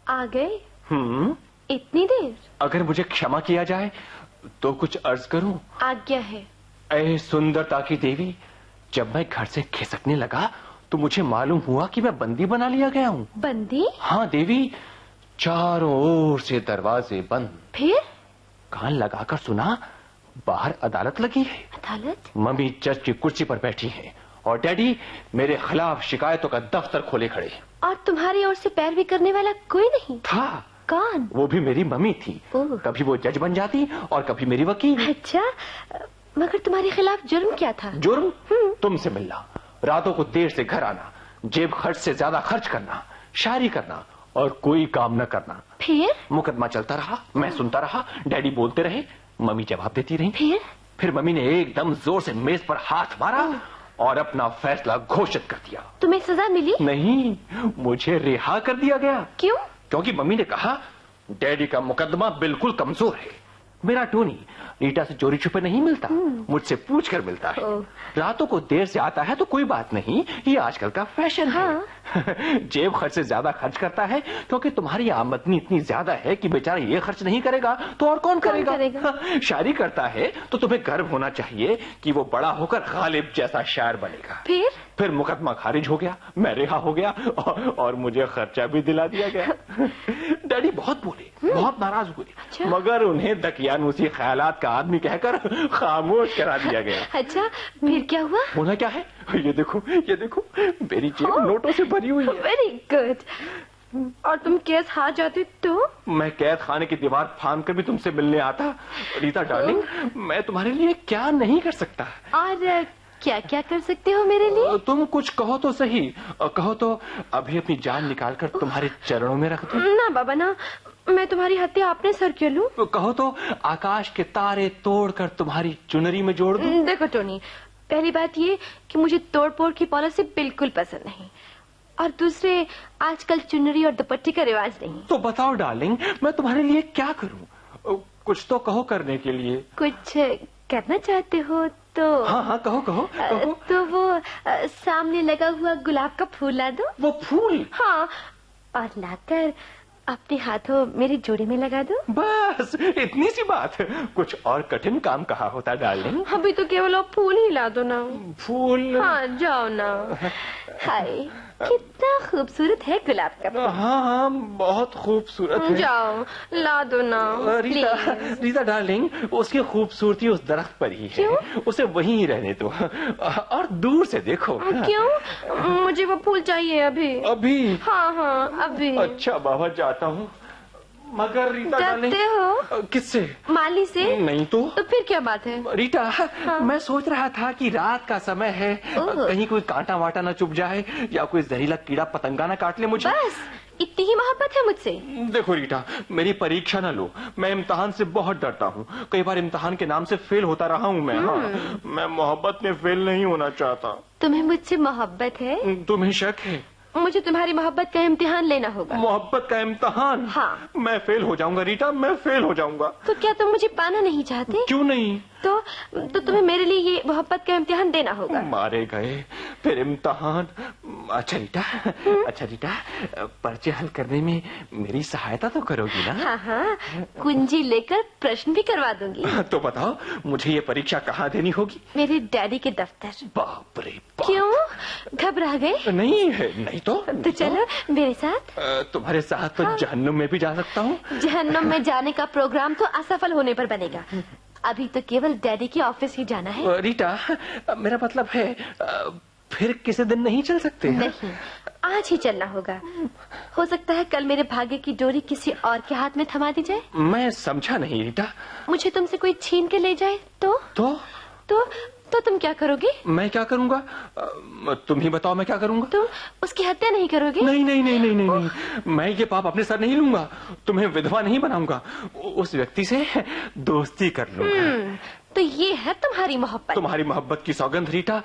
आ गए? इतनी देर? अगर मुझे क्षमा किया जाए तो कुछ अर्ज करूं? आज्ञा है। ऐ सुंदरता की देवी, जब मैं घर से खिसकने लगा तो मुझे मालूम हुआ कि मैं बंदी बना लिया गया हूँ। बंदी? हाँ देवी, चारों ओर से दरवाजे बंद। फिर? कान लगाकर सुना, बाहर अदालत लगी है। अदालत? मम्मी जज की कुर्सी पर बैठी है और डैडी मेरे खिलाफ शिकायतों का दफ्तर खोले खड़े। और तुम्हारी ओर से पैरवी करने वाला कोई नहीं था? कौन? वो भी मेरी मम्मी थी। कभी वो जज बन जाती और कभी मेरी वकील। अच्छा, मगर तुम्हारे खिलाफ जुर्म क्या था? जुर्म? तुमसे मिलना, रातों को देर से घर आना, जेब खर्च से ज्यादा खर्च करना, शायरी करना और कोई काम न करना। फिर? मुकदमा चलता रहा, मैं सुनता रहा, डैडी बोलते रहे, मम्मी जवाब देती रही। फिर मम्मी ने एकदम जोर से मेज पर हाथ मारा और अपना फैसला घोषित कर दिया। तुम्हें सजा मिली? नहीं, मुझे रिहा कर दिया गया। क्यों? क्योंकि मम्मी ने कहा डैडी का मुकदमा बिल्कुल कमजोर है। मेरा टोनी रीटा से चोरी छुपे नहीं मिलता, मुझसे पूछ कर मिलता है। रातों को देर से आता है तो कोई बात नहीं, ये आजकल का फैशन है। जेब खर्च से ज्यादा खर्च करता है क्योंकि तुम्हारी आमदनी इतनी ज्यादा है कि बेचारा ये खर्च नहीं करेगा तो और कौन करेगा? शायरी करता है तो तुम्हें गर्व होना चाहिए कि वो बड़ा होकर गालिब जैसा शायर बनेगा। फिर मुकदमा खारिज हो गया, मैं रिहा हो गया और मुझे खर्चा भी दिला दिया गया। डैडी बहुत बोले, बहुत नाराज हुए, मगर उन्हें दकियानूसी ख्यालात का आदमी कहकर खामोश करा दिया गया। अच्छा, फिर क्या हुआ? होना क्या है, ये देखो मेरी जेब नोटों से भरी हुई है। Very good. और तुम कैद हार जाते तो? मैं कैद खाने की दीवार फांद कर भी तुमसे मिलने आता। रीता डार्लिंग, मैं तुम्हारे लिए क्या नहीं कर सकता। और क्या क्या कर सकते हो मेरे लिए? तुम कुछ कहो तो सही। कहो तो अभी अपनी जान निकालकर तुम्हारे चरणों में रख दूं। ना बाबा ना, मैं तुम्हारी हत्या अपने सर क्यों लूं? कहो तो आकाश के तारे तोड़कर तुम्हारी चुनरी में जोड़ दूं। देखो टोनी, पहली बात ये कि मुझे तोड़-फोड़ की पॉलिसी बिल्कुल पसंद नहीं, और दूसरे आजकल चुनरी और दुपट्टे का रिवाज नहीं। तो बताओ डार्लिंग, मैं तुम्हारे लिए क्या करूं? कुछ तो कहो करने के लिए। कुछ करना चाहते हो तो? हाँ, कहो। तो वो सामने लगा हुआ गुलाब का फूल ला दो। वो फूल? हाँ, और लाकर अपने हाथों मेरी जोड़ी में लगा दो। बस इतनी सी बात, कुछ और कठिन काम कहा होता डार्लिंग। अभी तो केवल आप फूल ही ला दो ना। फूल? हाँ, जाओ ना। हाय, कितना खूबसूरत है गुलाब का फूल। हाँ, बहुत खूबसूरत है। जाओ, ला दो ना। रीता डार्लिंग, उसकी खूबसूरती उस दरख्त पर ही है, उसे वहीं ही रहने दो और दूर से देखो। क्यों? मुझे वो फूल चाहिए अभी। हाँ, अभी। अच्छा बाबा, जाता हूँ। मगर रीता डार्लिंग, हो? किससे? माली से? नहीं तो फिर क्या बात है? रीटा, मैं सोच रहा था कि रात का समय है, कहीं कोई कांटा वाटा ना चुभ जाए या कोई जहरीला कीड़ा पतंगा ना काट ले मुझे। बस इतनी ही मोहब्बत है मुझसे? देखो रीटा, मेरी परीक्षा ना लो, मैं इम्तिहान से बहुत डरता हूँ। कई बार इम्तिहान के नाम से फेल होता रहा हूँ मैं। मैं मोहब्बत में फेल नहीं होना चाहता। तुम्हें मुझसे मोहब्बत है? तुम्हें शक है? मुझे तुम्हारी मोहब्बत का इम्तिहान लेना होगा। मोहब्बत का इम्तिहान? हाँ। मैं फेल हो जाऊंगा रीटा, मैं फेल हो जाऊंगा। तो क्या तुम मुझे पाना नहीं चाहते? क्यों नहीं? तो तुम्हें मेरे लिए ये मोहब्बत का इम्तिहान देना होगा। मारे गए, फिर इम्तिहान। अच्छा रीटा, पर्चे हल करने में मेरी सहायता तो करोगी ना? हाँ, कुंजी लेकर प्रश्न भी करवा दूंगी। तो बताओ, मुझे ये परीक्षा कहाँ देनी होगी? मेरे डैडी के दफ्तर। बाप रे बाप। क्यों, घबरा गए? नहीं तो चलो मेरे साथ। तुम्हारे साथ तो जहन्नुम में भी जा सकता हूँ। जहन्नुम में जाने का प्रोग्राम तो असफल होने पर बनेगा। अभी तो केवल डैडी के ऑफिस ही जाना है। रीटा, मेरा मतलब है फिर किसी दिन नहीं चल सकते? नहीं, आज ही चलना होगा। हो सकता है कल मेरे भाग्य की डोरी किसी और के हाथ में थमा दी जाए। मैं समझा नहीं रीटा। मुझे तुमसे कोई छीन के ले जाए तो तुम क्या करोगे? मैं क्या करूंगा? तुम ही बताओ, मैं क्या करूंगा? तुम उसकी हत्या नहीं करोगे? नहीं, मैं ये पाप अपने सर नहीं लूंगा। तुम्हें विधवा नहीं बनाऊंगा, उस व्यक्ति से दोस्ती कर लूंगा। तो ये है तुम्हारी मोहब्बत? तुम्हारी मोहब्बत की सौगंध रीटा,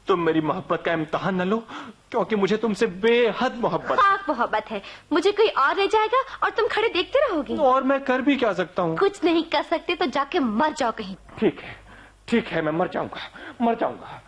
तुम मेरी मोहब्बत का इम्तिहान न लो, क्योंकि मुझे तुमसे बेहद मोहब्बत। खाक मोहब्बत है। मुझे कोई और ले जाएगा और तुम खड़े देखते रहोगे। और मैं कर भी क्या सकता हूँ? कुछ नहीं कर सकते तो जाके मर जाओ कहीं। ठीक है, मैं मर जाऊंगा।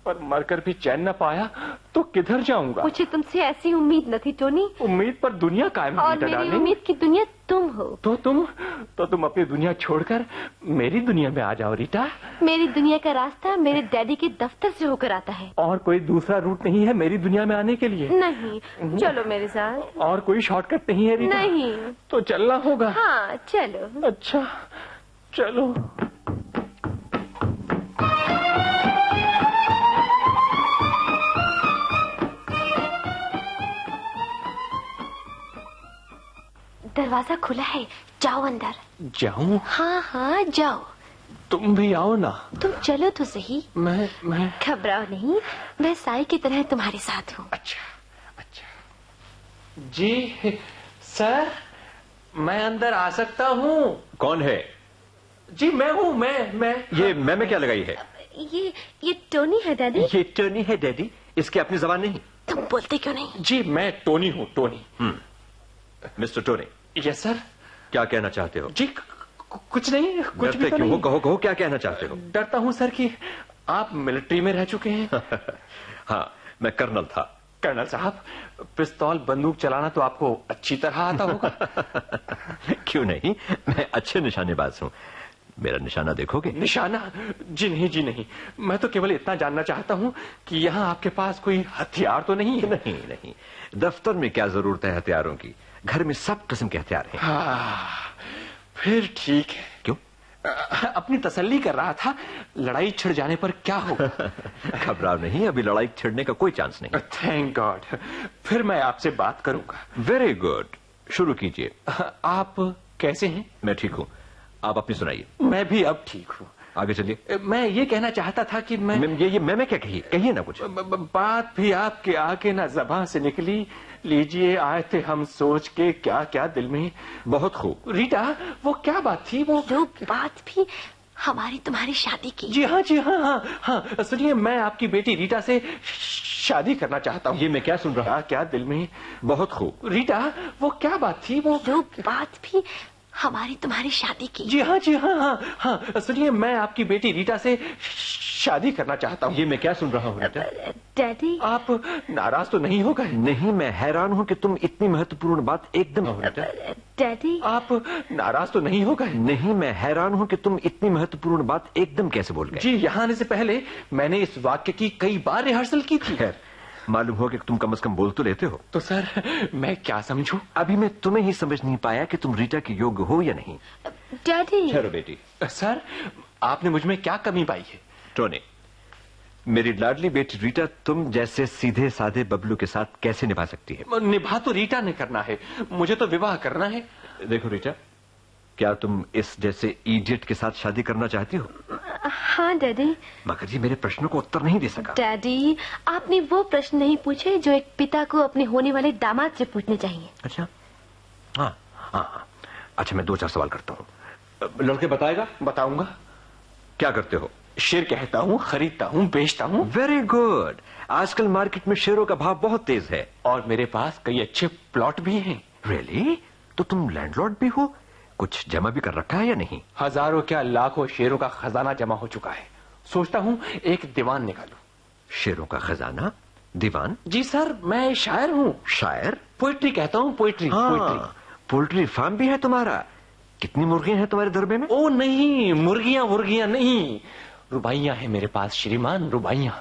पर मरकर भी चैन न पाया तो किधर जाऊंगा? मुझे तुमसे ऐसी उम्मीद न थी टोनी। उम्मीद पर दुनिया कायम और मेरी उम्मीद की दुनिया तुम हो। तो तुम अपनी दुनिया छोड़कर मेरी दुनिया में आ जाओ रीटा। मेरी दुनिया का रास्ता मेरे डैडी के दफ्तर से होकर आता है। और कोई दूसरा रूट नहीं है मेरी दुनिया में आने के लिए? नहीं। चलो मेरे साथ। और कोई शॉर्टकट नहीं है रीटा? नहीं। तो चलना होगा। हाँ चलो। अच्छा चलो। दरवाजा खुला है, जाओ अंदर। जाऊं? हाँ हाँ जाओ। तुम भी आओ ना। तुम चलो तो सही। मैं घबराओ नहीं, मैं साई की तरह तुम्हारे साथ हूँ। अच्छा जी सर, मैं अंदर आ सकता हूँ? कौन है? जी मैं हूँ। मैं ये मैं में क्या लगाई है? ये टोनी है डैडी। ये टोनी है डैडी, इसकी अपनी जबान नहीं। तुम बोलते क्यों नहीं? जी मैं टोनी हूँ, Tony. Mister Tony. Yes sir. क्या कहना चाहते हो? जी कुछ नहीं, कुछ भी तो क्यों? नहीं। कहो क्या कहना चाहते हो? डरता हूँ सर कि आप मिलिट्री में रह चुके हैं। हाँ, मैं कर्नल था। कर्नल साहब, पिस्तौल बंदूक चलाना तो आपको अच्छी तरह आता होगा। क्यों नहीं, मैं अच्छे निशानेबाज हूँ। मेरा निशाना देखोगे? निशाना? जी नहीं, मैं तो केवल इतना जानना चाहता हूँ कि यहाँ आपके पास कोई हथियार तो नहीं है? नहीं, दफ्तर में क्या जरूरत है हथियारों की, घर में सब किस्म के हथियार हैं। हाँ, फिर ठीक है। क्यों? अपनी तसल्ली कर रहा था, लड़ाई छिड़ जाने पर क्या होगा। घबराओ नहीं, अभी लड़ाई छिड़ने का कोई चांस नहीं। Thank God. फिर मैं आपसे बात करूंगा। वेरी गुड, शुरू कीजिए। आप कैसे हैं? मैं ठीक हूँ, आप अपनी सुनाइए। मैं भी अब ठीक हूँ। आगे चलिए। मैं ये कहना चाहता था कि मैं मैं क्या कहिए ना कुछ। बात भी आपके आगे ना ज़बान से निकली। लीजिए, आए थे हम सोच के क्या क्या दिल में। बहुत खूब। रीटा, वो क्या बात थी? वो बात भी हमारी तुम्हारी शादी की। जी हाँ। सुनिए, मैं आपकी बेटी रीटा से शादी करना चाहता हूँ। ये मैं क्या सुन रहा हूँ? क्या दिल में। बहुत खूब। रीटा, वो क्या बात थी? वो बात भी हमारी तुम्हारी शादी की। जी हाँ। सुनिए, मैं आपकी बेटी रीटा से शादी करना चाहता हूँ। ये मैं क्या सुन रहा हूँ रीटा? डैडी, आप नाराज तो नहीं हो गए? नहीं, मैं हैरान हूँ कि तुम इतनी महत्वपूर्ण बात एकदम। डैडी, आप नाराज तो नहीं हो गए? नहीं, मैं हैरान हूँ कि तुम इतनी महत्वपूर्ण बात एकदम कैसे बोल गए। जी, यहाँ आने से पहले मैंने इस वाक्य की कई बार रिहर्सल की थी। खैर, मालूम हो कि तुम कम से कम बोल तो लेते हो। तो सर, मैं क्या समझूं? अभी मैं तुम्हें ही समझ नहीं पाया कि तुम रीटा के योग्य हो या नहीं। डैडी। ठहरो बेटी। सर, आपने मुझ में क्या कमी पाई है? टोनी, मेरी लाडली बेटी रीटा तुम जैसे सीधे साधे बबलू के साथ कैसे निभा सकती है? निभा तो रीटा ने करना है, मुझे तो विवाह करना है। देखो रीटा, क्या तुम इस जैसे इडियट के साथ शादी करना चाहती हो? हाँ डैडी। मगर ये मेरे प्रश्नों को उत्तर नहीं दे सका। डैडी, आपने वो प्रश्न नहीं पूछे जो एक पिता को अपने होने वाले दामाद से पूछने चाहिए। अच्छा, हाँ। अच्छा, मैं 2-4 सवाल करता हूँ। लड़के बताएगा? बताऊंगा। क्या करते हो? शेर कहता हूँ, खरीदता हूँ, बेचता हूँ। Very good. आजकल मार्केट में शेरों का भाव बहुत तेज है। और मेरे पास कई अच्छे प्लॉट भी हैं। रियली? तो तुम लैंडलॉर्ड भी हो? कुछ जमा भी कर रखा है या नहीं? हजारों क्या लाखों शेरों का खजाना जमा हो चुका है। सोचता हूँ एक दीवान निकालूं। शेरों का खजाना? दीवान? जी सर, मैं शायर हूँ। शायर? पोइट्री कहता हूँ, पोइट्री। पोल्ट्री फार्म भी है तुम्हारा? कितनी मुर्गियां हैं तुम्हारे दरबे में? ओ नहीं, मुर्गियां नहीं, रुबाइयां हैं मेरे पास श्रीमान, रुबाइयां।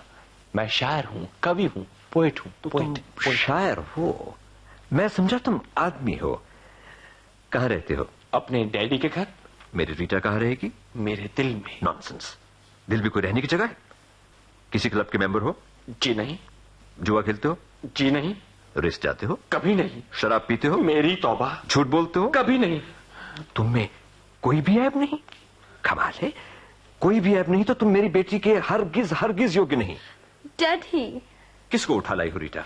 मैं शायर हूँ, कवि हूँ, पोइट हूँ। तो तुम शायर हो? मैं समझा तुम आदमी हो। कहाँ रहते हो? अपने डैडी के घर। मेरी रीटा कहाँ रहेगी? मेरे दिल में। नॉनसेंस। दिल भी कोई रहने की जगह है? किसी क्लब के मेंबर हो? जी नहीं। जुआ खेलते हो? जी नहीं। रेस जाते हो? कभी नहीं। शराब पीते हो? मेरी तौबा। झूठ बोलते हो? कभी नहीं। तुम में कोई भी ऐब नहीं? कमाल है, कोई भी ऐब नहीं तो तुम मेरी बेटी के हरगिज योग्य नहीं। डैडी। किसको उठा लाई हो रीटा?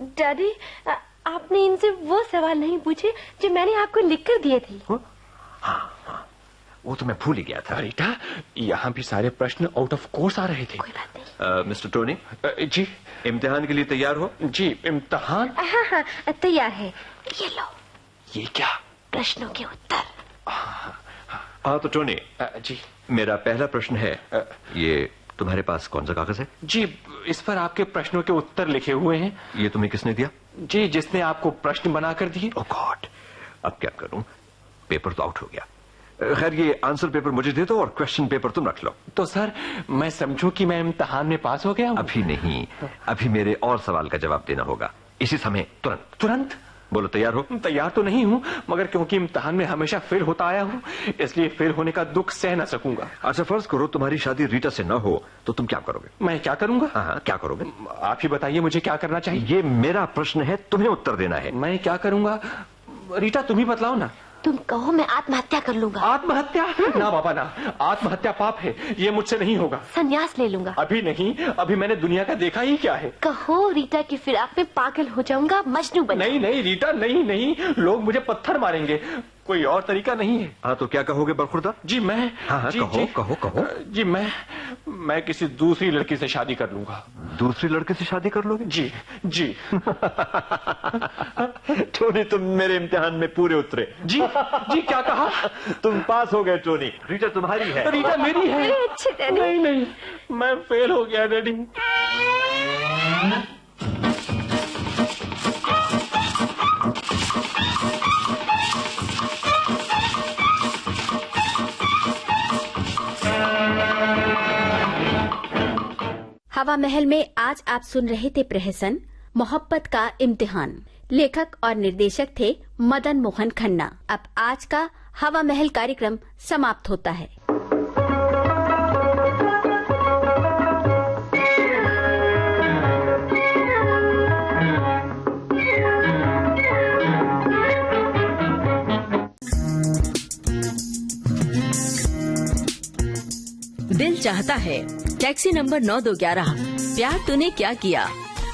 डैडी, आपने इनसे वो सवाल नहीं पूछे जो मैंने आपको लिखकर दिए थे। हाँ, वो तो मैं भूल ही गया था। रीटा, यहाँ भी सारे प्रश्न आउट ऑफ कोर्स आ रहे थे। कोई बात नहीं। Mister Tony. जी। इम्तिहान के लिए तैयार हो? जी, इम्तिहान? हाँ, तैयार है। ये लो। ये क्या? प्रश्नों के उत्तर। हाँ तो टोनी। जी। मेरा पहला प्रश्न है, ये तुम्हारे पास कौन सा कागज है? जी, इस पर आपके प्रश्नों के उत्तर लिखे हुए हैं। ये तुम्हें किसने दिया? जी, जिसने आपको प्रश्न बनाकर दिए। ओह गॉड, अब क्या करूं? पेपर तो आउट हो गया। खैर, ये आंसर पेपर मुझे दे दो और क्वेश्चन पेपर तुम रख लो। तो सर, मैं समझूं कि मैं इम्तिहान में पास हो गया हूं? अभी नहीं, अभी मेरे और सवाल का जवाब देना होगा, इसी समय, तुरंत। तुरंत? बोलो, तैयार हो? तैयार तो नहीं हूं, मगर क्योंकि इम्तिहान में हमेशा फेल होता आया हूं, इसलिए फेल होने का दुख सह न सकूंगा। अच्छा, फर्ज करो तुम्हारी शादी रीटा से न हो, तो तुम क्या करोगे? मैं क्या करूंगा? हाँ, क्या करोगे? आप ही बताइए, मुझे क्या करना चाहिए? ये मेरा प्रश्न है, तुम्हें उत्तर देना है। मैं क्या करूंगा? रीटा, तुम ही बतलाओ ना। तुम कहो, मैं आत्महत्या कर लूंगा। आत्महत्या? ना बाबा ना, आत्महत्या पाप है, ये मुझसे नहीं होगा। संन्यास ले लूंगा। अभी नहीं, अभी मैंने दुनिया का देखा ही क्या है। कहो, रीटा की फिराक में पागल हो जाऊंगा, मजनू बन नहीं नहीं रीटा, नहीं नहीं, लोग मुझे पत्थर मारेंगे, कोई और तरीका नहीं है। हाँ, तो क्या कहोगे बरखुरदार? जी मैं, हाँ, जी, कहो, जी, कहो, कहो। जी मैं किसी दूसरी लड़की से शादी कर लूंगा। दूसरी लड़के से शादी कर लोगे? जी जी। टोनी, तुम मेरे इम्तिहान में पूरे उतरे। जी जी, क्या कहा? तुम पास हो गए टोनी। रीटा तुम्हारी है। रीटा मेरी है। मेरे अच्छे डैडी। नहीं नहीं, मैं फेल हो गया डैडी। हवा महल में आज आप सुन रहे थे प्रहसन मोहब्बत का इम्तिहान। लेखक और निर्देशक थे मदन मोहन खन्ना। अब आज का हवा महल कार्यक्रम समाप्त होता है। दिल चाहता है, टैक्सी नंबर 9211, प्यार तूने क्या किया,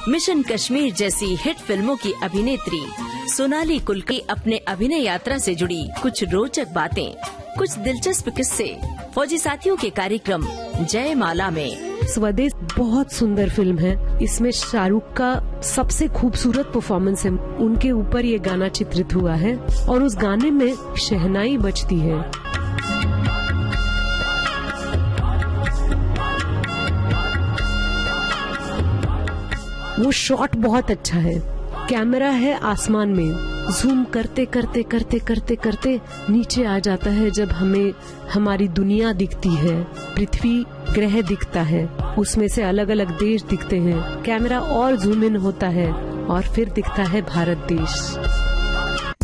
मिशन कश्मीर जैसी हिट फिल्मों की अभिनेत्री सोनाली कुलकर्णी अपने अभिनय यात्रा से जुड़ी कुछ रोचक बातें, कुछ दिलचस्प किस्से फौजी साथियों के कार्यक्रम जयमाला में। स्वदेश बहुत सुंदर फिल्म है। इसमें शाहरुख का सबसे खूबसूरत परफॉर्मेंस है। उनके ऊपर ये गाना चित्रित हुआ है और उस गाने में शहनाई बजती है। वो शॉट बहुत अच्छा है। कैमरा है आसमान में, जूम करते करते करते करते करते नीचे आ जाता है। जब हमें हमारी दुनिया दिखती है, पृथ्वी ग्रह दिखता है, उसमें से अलग अलग देश दिखते हैं। कैमरा और जूम इन होता है और फिर दिखता है भारत देश।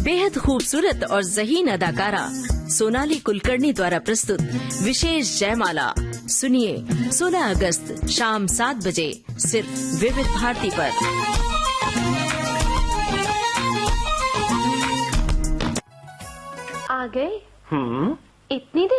बेहद खूबसूरत और ज़हीन अदाकारा सोनाली कुलकर्णी द्वारा प्रस्तुत विशेष जयमाला सुनिए 16 अगस्त शाम 7 बजे सिर्फ विविध भारती पर। आ गए? इतनी देर?